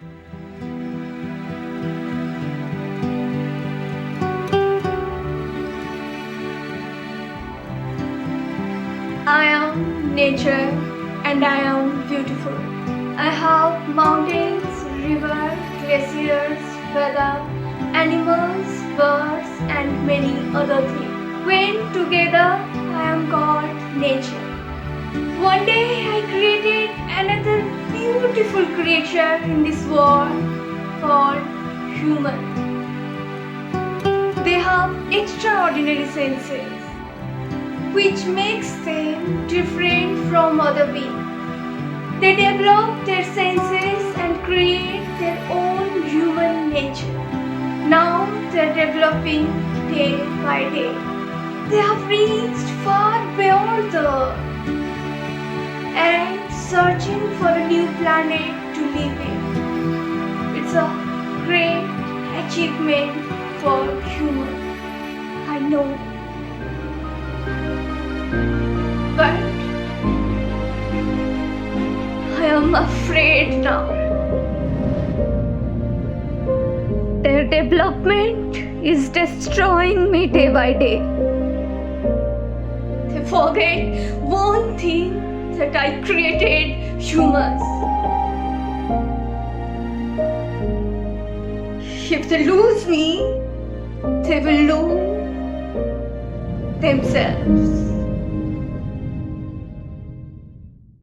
I am nature and I am beautiful. I have mountains, rivers, glaciers, weather, animals, birds, and many other things. When together, I am called nature. One day I created another beautiful creature in this world called human. They have extraordinary senses, which makes them different from other beings. They develop their senses and create their own human nature. Now they are developing day by day. They have reached far beyond the earth and searching for a new planet to live in. It's a great achievement for humans. I know. But I am afraid now. Their development is destroying me day by day. They forget one thing, that I created humans. If they lose me, they will lose themselves.